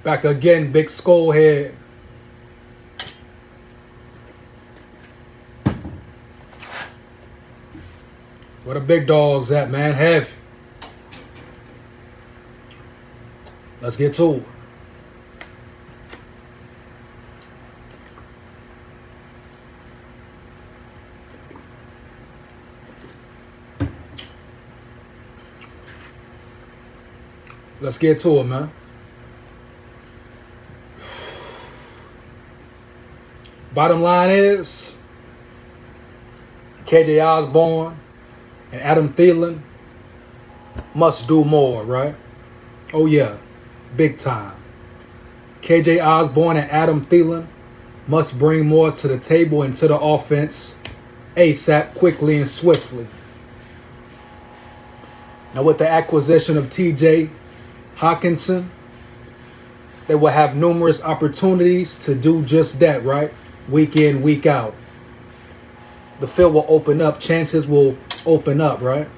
Back again, big SKOL head. Where the big dogs at, man? Heavy. Let's get to it. Let's get to it, man. Bottom line is, KJ Osborn and Adam Thielen must do more, right? Oh, yeah. Big time. KJ Osborn and Adam Thielen must bring more to the table and to the offense ASAP, quickly and swiftly. Now, with the acquisition of TJ Hockenson, they will have numerous opportunities to do just that, right? Week in, week out. The field will open up. Chances will open up, right?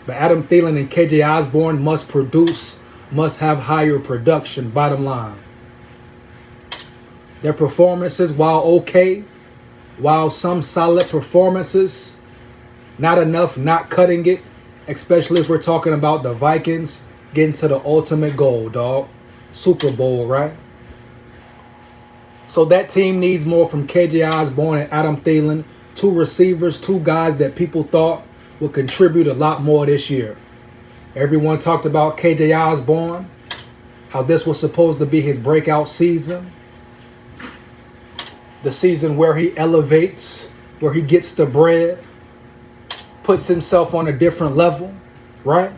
But Adam Thielen and KJ Osborn must produce, must have higher production, bottom line. Their performances, while okay, while some solid performances, not enough, not cutting it, especially if we're talking about the Vikings getting to the ultimate goal, dog. Super Bowl, right? So that team needs more from KJ Osborn and Adam Thielen. Two receivers, two guys that people thought would contribute a lot more this year. Everyone talked about KJ Osborn, how this was supposed to be his breakout season. The season where he elevates, where he gets the bread, puts himself on a different level, right?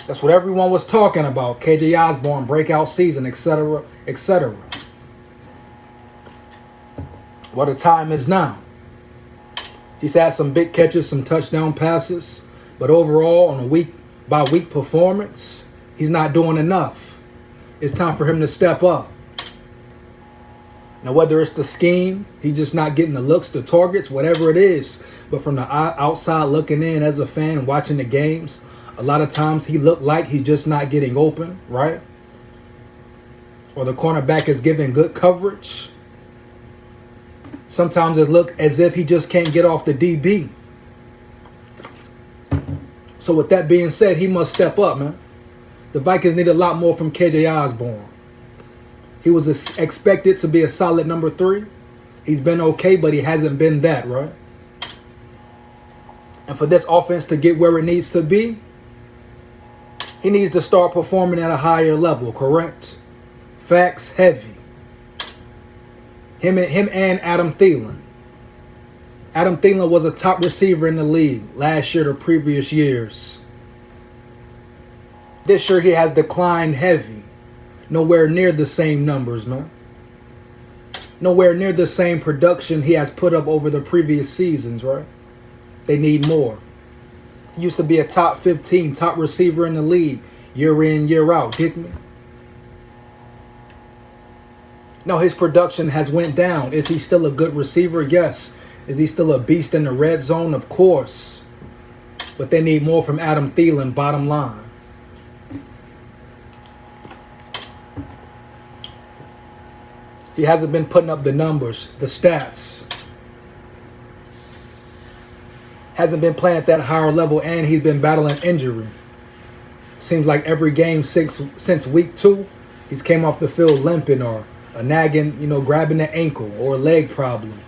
That's what everyone was talking about. KJ Osborn, breakout season, etc., etc. Well, the time is now. He's had some big catches, some touchdown passes, but overall, on a week-by-week performance, he's not doing enough. It's time for him to step up. Now, whether it's the scheme, he's just not getting the looks, the targets, whatever it is. But from the outside looking in as a fan, watching the games, a lot of times he looked like he's just not getting open, right? Or the cornerback is giving good coverage. Sometimes it looked as if he just can't get off the DB. So with that being said, he must step up, man. The Vikings need a lot more from KJ Osborn. He was expected to be a solid number 3. He's been okay, but he hasn't been that, right? And for this offense to get where it needs to be, he needs to start performing at a higher level, correct? Facts heavy. Him and Adam Thielen. Adam Thielen was a top receiver in the league last year, the previous years. This year he has declined heavy. Nowhere near the same numbers, man. Nowhere near the same production he has put up over the previous seasons, right? They need more. He used to be a top 15, top receiver in the league, year in, year out, didn't he? No, his production has went down. Is he still a good receiver? Yes. Is he still a beast in the red zone? Of course. But they need more from Adam Thielen, bottom line. He hasn't been putting up the numbers, the stats. Hasn't been playing at that higher level, and he's been battling injury. Seems like every game since week 2, he's came off the field limping or a nagging, grabbing the ankle or a leg problem.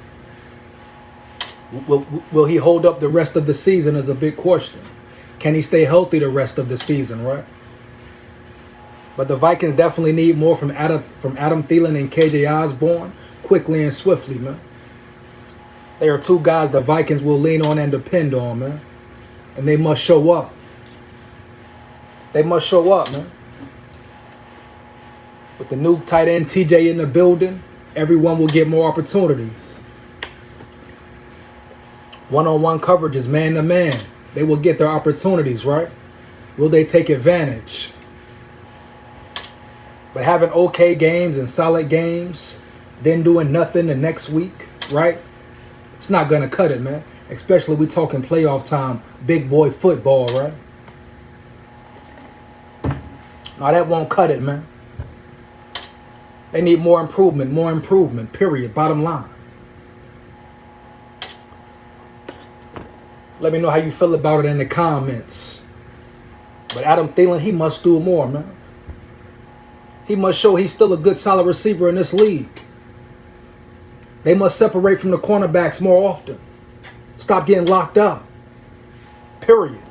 Will he hold up the rest of the season is a big question. Can he stay healthy the rest of the season, right? But the Vikings definitely need more from Adam Thielen and KJ Osborn quickly and swiftly, man. They are two guys the Vikings will lean on and depend on, man. And they must show up. They must show up, man. With the new tight end TJ in the building, everyone will get more opportunities. One-on-one coverages, man-to-man. They will get their opportunities, right? Will they take advantage? But having okay games and solid games, then doing nothing the next week, right? It's not going to cut it, man. Especially we talking playoff time, big boy football, right? Now that won't cut it, man. They need more improvement, period, bottom line. Let me know how you feel about it in the comments. But Adam Thielen, he must do more, man. He must show he's still a good, solid receiver in this league. They must separate from the cornerbacks more often. Stop getting locked up. Period.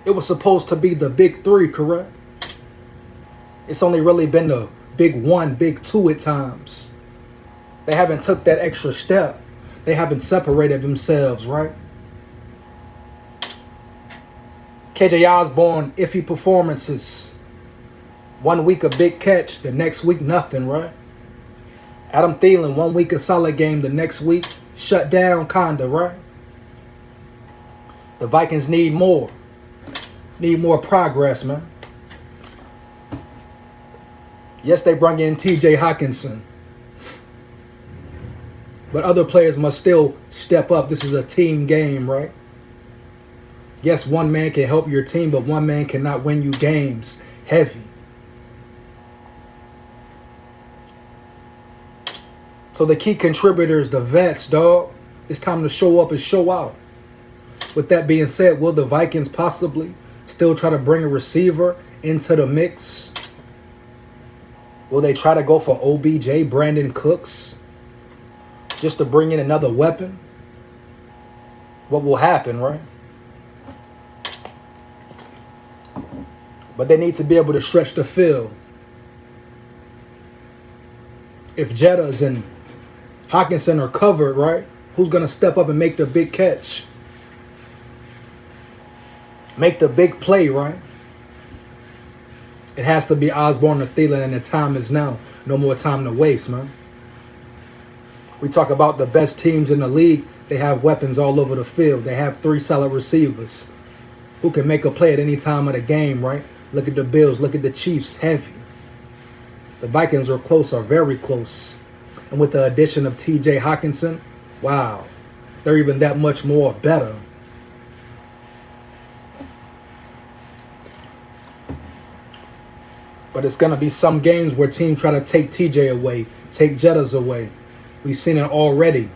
It was supposed to be the big three, correct? It's only really been the big one, big two at times. They haven't took that extra step. They haven't separated themselves, right? KJ Osborn, iffy performances. 1 week a big catch, the next week nothing, right? Adam Thielen, 1 week a solid game, the next week shut down, kinda, right? The Vikings need more. Need more progress, man. Yes, they brought in TJ Hockenson. But other players must still step up. This is a team game, right? Yes, one man can help your team, but one man cannot win you games. Heavy. So the key contributors, the vets, dog, it's time to show up and show out. With that being said, will the Vikings possibly still try to bring a receiver into the mix? Will they try to go for OBJ, Brandon Cooks, just to bring in another weapon? What will happen, right? But they need to be able to stretch the field. If Jettas and Hockenson are covered, right, who's going to step up and make the big catch? Make the big play, right? It has to be Osborn or Thielen, and the time is now. No more time to waste, man. We talk about the best teams in the league. They have weapons all over the field. They have 3 solid receivers who can make a play at any time of the game, right? Look at the Bills. Look at the Chiefs. Heavy. The Vikings are close, are very close. And with the addition of TJ Hockenson, wow, they're even that much more better. But it's going to be some games where teams try to take TJ away, take Jettas away. We've seen it already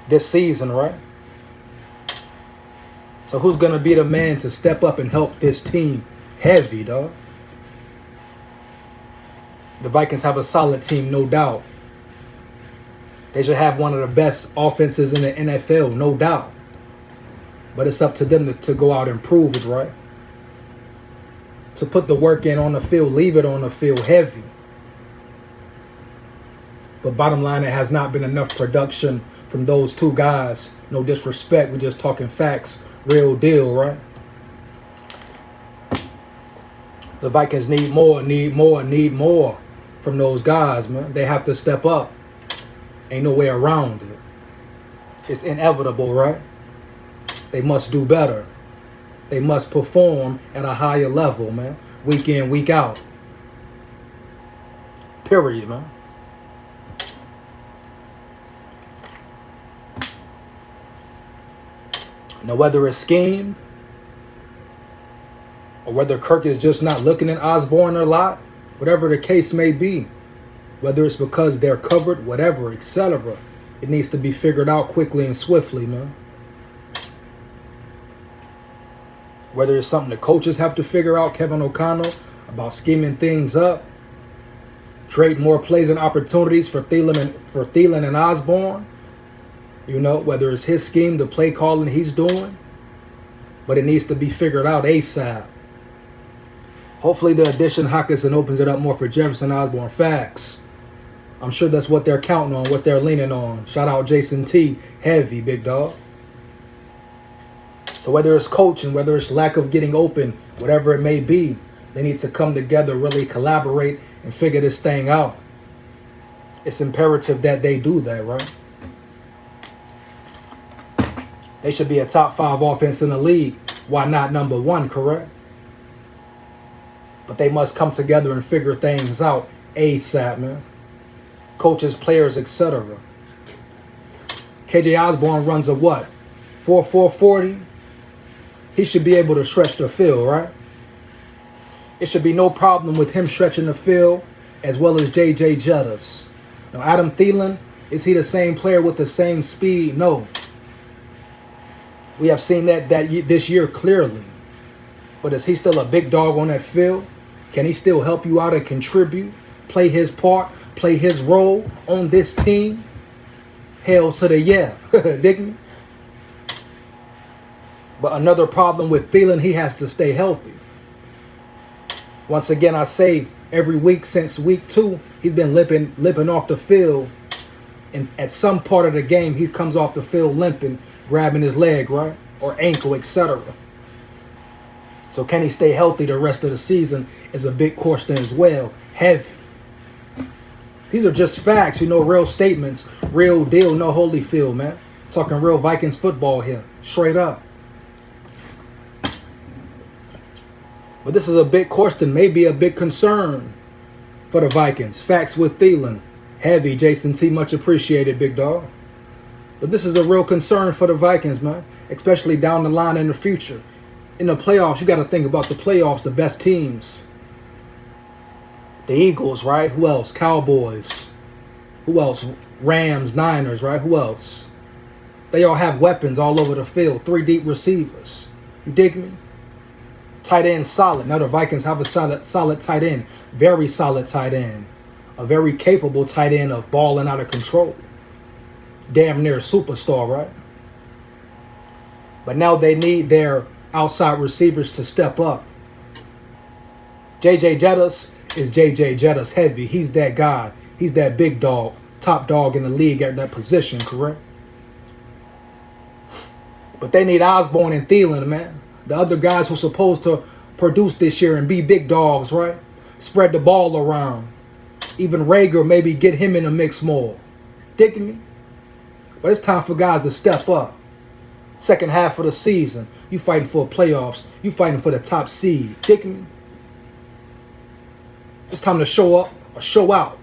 this season, right? So who's going to be the man to step up and help this team? Heavy, dog. The Vikings have a solid team, no doubt. They should have one of the best offenses in the NFL, no doubt. But it's up to them to go out and prove it, right? To put the work in on the field, leave it on the field heavy. But bottom line, it has not been enough production from those 2 guys. No disrespect, we're just talking facts, real deal, right? The Vikings need more from those guys, man. They have to step up. Ain't no way around it. It's inevitable, right? They must do better. They must perform at a higher level, man. Week in, week out. Period, man. Now, whether it's scheme or whether Kirk is just not looking at Osborn a lot, whatever the case may be, whether it's because they're covered, whatever, etc., it needs to be figured out quickly and swiftly, man. Whether it's something the coaches have to figure out, Kevin O'Connell, about scheming things up, create more plays and opportunities for Thielen and Osborn. You know, whether it's his scheme, the play calling he's doing, but it needs to be figured out ASAP. Hopefully the addition Hockenson opens it up more for Jefferson Osborn. Facts. I'm sure that's what they're counting on, what they're leaning on. Shout out Jason T. Heavy, big dog. So whether it's coaching, whether it's lack of getting open, whatever it may be, they need to come together, really collaborate, and figure this thing out. It's imperative that they do that, right? They should be a top 5 offense in the league. Why not number 1, correct? But they must come together and figure things out ASAP, man. Coaches, players, etc. KJ Osborn runs a what? 4.40? He should be able to stretch the field, right? It should be no problem with him stretching the field as well as J.J. Jettas. Now, Adam Thielen, is he the same player with the same speed? No. We have seen that this year clearly. But is he still a big dog on that field? Can he still help you out and contribute? Play his part? Play his role on this team? Hell to the yeah. Dig me? But another problem with Thielen, he has to stay healthy. Once again, I say every week since week 2, he's been limping off the field. And at some part of the game, he comes off the field limping, grabbing his leg, right? Or ankle, etc. So can he stay healthy the rest of the season is a big question as well. Heavy. These are just facts, real statements, real deal, no Holyfield, man. Talking real Vikings football here, straight up. But this is a big question, maybe a big concern for the Vikings. Facts with Thielen. Heavy, Jason T. Much appreciated, big dog. But this is a real concern for the Vikings, man. Especially down the line in the future. In the playoffs, you got to think about the playoffs, the best teams. The Eagles, right? Who else? Cowboys. Who else? Rams, Niners, right? Who else? They all have weapons all over the field. 3 deep receivers. You dig me? Tight end solid. Now the Vikings have a solid tight end. Very solid tight end. A very capable tight end of balling out of control. Damn near a superstar, right? But now they need their outside receivers to step up. J.J. Jettas is J.J. Jettas heavy. He's that guy. He's that big dog, top dog in the league at that position, correct? But they need Osborn and Thielen, man. The other guys who are supposed to produce this year and be big dogs, right? Spread the ball around. Even Rager, maybe get him in the mix more. Dig me? But it's time for guys to step up. Second half of the season, you fighting for playoffs. You fighting for the top seed. Dig me? It's time to show up or show out.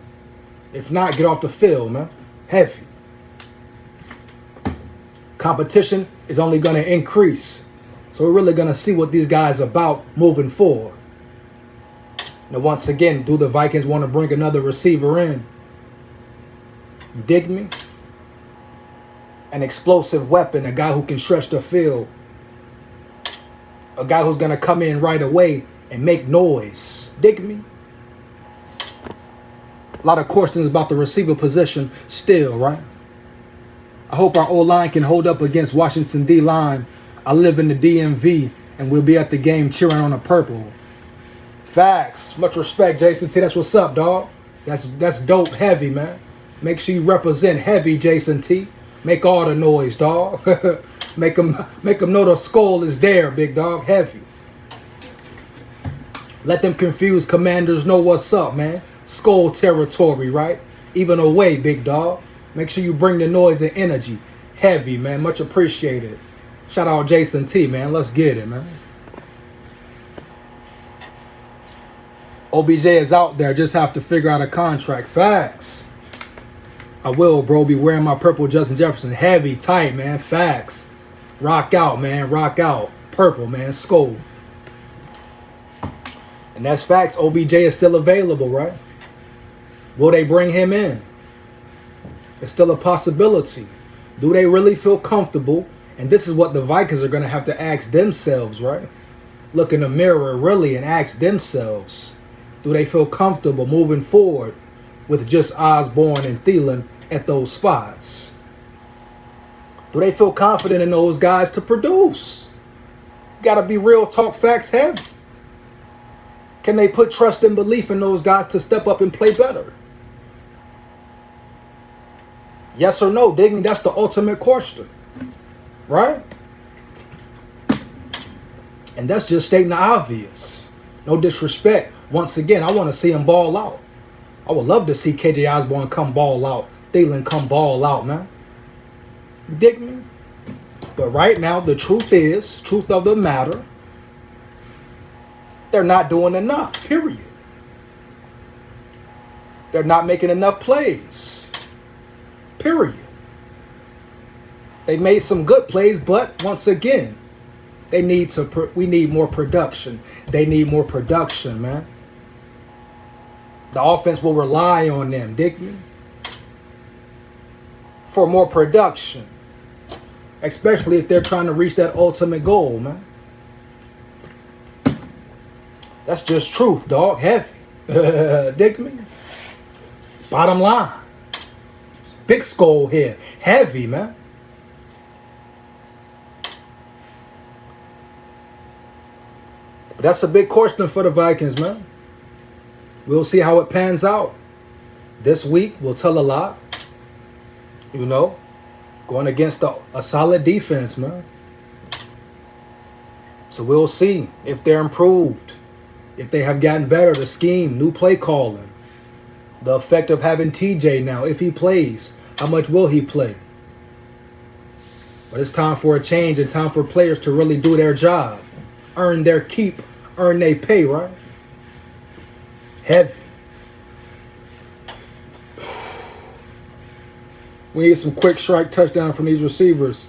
If not, get off the field, man. Heavy. Competition is only going to increase. So we're really going to see what these guys are about moving forward. Now, once again, do the Vikings want to bring another receiver in? You dig me? An explosive weapon, a guy who can stretch the field. A guy who's going to come in right away and make noise. Dig me? A lot of questions about the receiver position still, right? I hope our O-line can hold up against Washington D-line. I live in the DMV, and we'll be at the game cheering on the purple. Facts. Much respect, Jason T. That's what's up, dog. That's dope heavy, man. Make sure you represent heavy, Jason T. Make all the noise, dog. make them know the SKOL is there, big dog. Heavy. Let them confused commanders know what's up, man. SKOL territory, right? Even away, big dog. Make sure you bring the noise and energy. Heavy, man. Much appreciated. Shout out Jason T, man. Let's get it, man. OBJ is out there. Just have to figure out a contract. Facts. I will, bro. Be wearing my purple Justin Jefferson. Heavy, tight, man. Facts. Rock out, man. Rock out. Purple, man. SKOL. And that's facts. OBJ is still available, right? Will they bring him in? It's still a possibility. Do they really feel comfortable? And this is what the Vikings are going to have to ask themselves, right? Look in the mirror, really, and ask themselves. Do they feel comfortable moving forward with just Osborn and Thielen at those spots? Do they feel confident in those guys to produce? You got to be real, talk facts heavy. Can they put trust and belief in those guys to step up and play better? Yes or no, dig me? That's the ultimate question. Right? And that's just stating the obvious. No disrespect. Once again, I want to see him ball out. I would love to see KJ Osborn come ball out. Thielen come ball out, man. You dig me? But right now, the truth is, truth of the matter, they're not doing enough, period. They're not making enough plays, period. They made some good plays, but once again, We need more production. They need more production, man. The offense will rely on them, dig me? For more production. Especially if they're trying to reach that ultimate goal, man. That's just truth, dog. Heavy. Dig me? Bottom line. Big SKOL here. Heavy, man. But that's a big question for the Vikings, man. We'll see how it pans out. This week will tell a lot. You know, going against a solid defense, man. So we'll see if they're improved, if they have gotten better, the scheme, new play calling, the effect of having TJ now, if he plays, how much will he play? But it's time for a change and time for players to really do their job, earn their keep, earn their pay, right? Heavy. We need some quick strike touchdown from these receivers.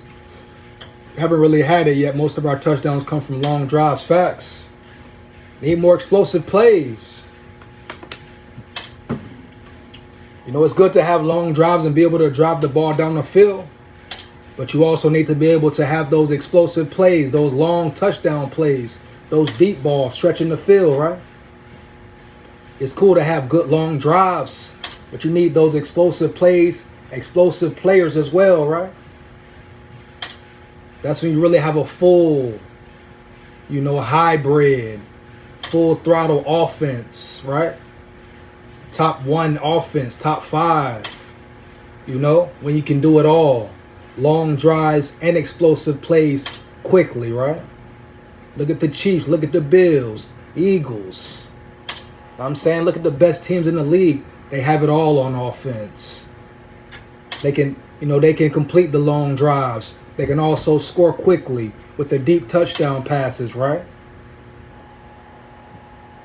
Haven't really had it yet. Most of our touchdowns come from long drives. Facts. Need more explosive plays. You know, it's good to have long drives and be able to drive the ball down the field. But you also need to be able to have those explosive plays, those long touchdown plays, those deep balls stretching the field, right? It's cool to have good long drives, but you need those explosive plays, explosive players as well, right? That's when you really have a full, you know, hybrid, full throttle offense, right? Top 1 offense, top 5, you know, when you can do it all. Long drives and explosive plays quickly, right? Look at the Chiefs, look at the Bills, Eagles. I'm saying, look at the best teams in the league. They have it all on offense. They can, you know, they can complete the long drives. They can also score quickly with the deep touchdown passes, right?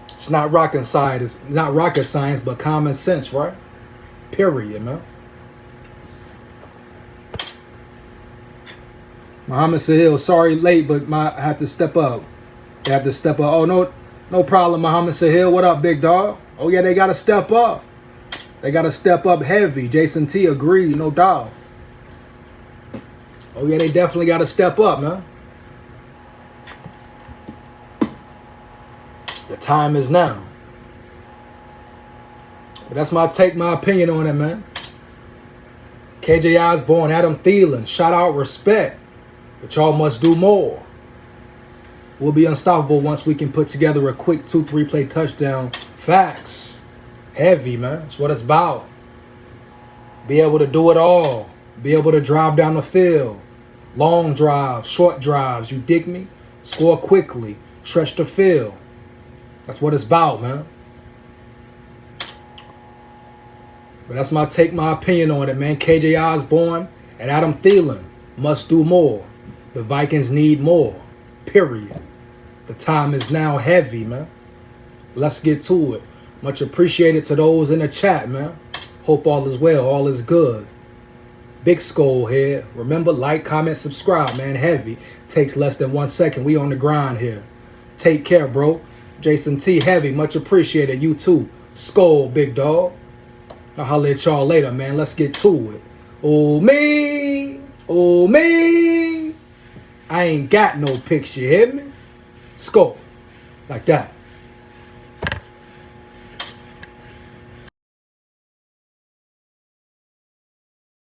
It's not rocket science. It's not rocket science, but common sense, right? Period, man. Muhammad Sahil, sorry late, but I have to step up. They have to step up. Oh, no problem, Muhammad Sahil. What up, big dog? Oh, yeah, they got to step up. They got to step up heavy. Jason T agreed, no doubt. Oh, yeah, they definitely got to step up, man. The time is now. But that's my take, my opinion on it, man. KJ Osborn, Adam Thielen, shout out, respect. But y'all must do more. We'll be unstoppable once we can put together a quick 2-3 play touchdown. Facts. Heavy, man. That's what it's about. Be able to do it all. Be able to drive down the field. Long drives, short drives. You dig me? Score quickly. Stretch the field. That's what it's about, man. But that's my take, my opinion on it, man. KJ Osborn and Adam Thielen must do more. The Vikings need more. Period. The time is now heavy, man. Let's get to it. Much appreciated to those in the chat, man. Hope all is well, all is good. Big SKOL here. Remember, like, comment, subscribe, man. Heavy. Takes less than 1 second. We on the grind here. Take care, bro. Jason T. Heavy. Much appreciated. You too. SKOL, big dog. I'll holler at y'all later, man. Let's get to it. Oh, me. Oh, me. I ain't got no picture, you hear me? SKOL. Like that.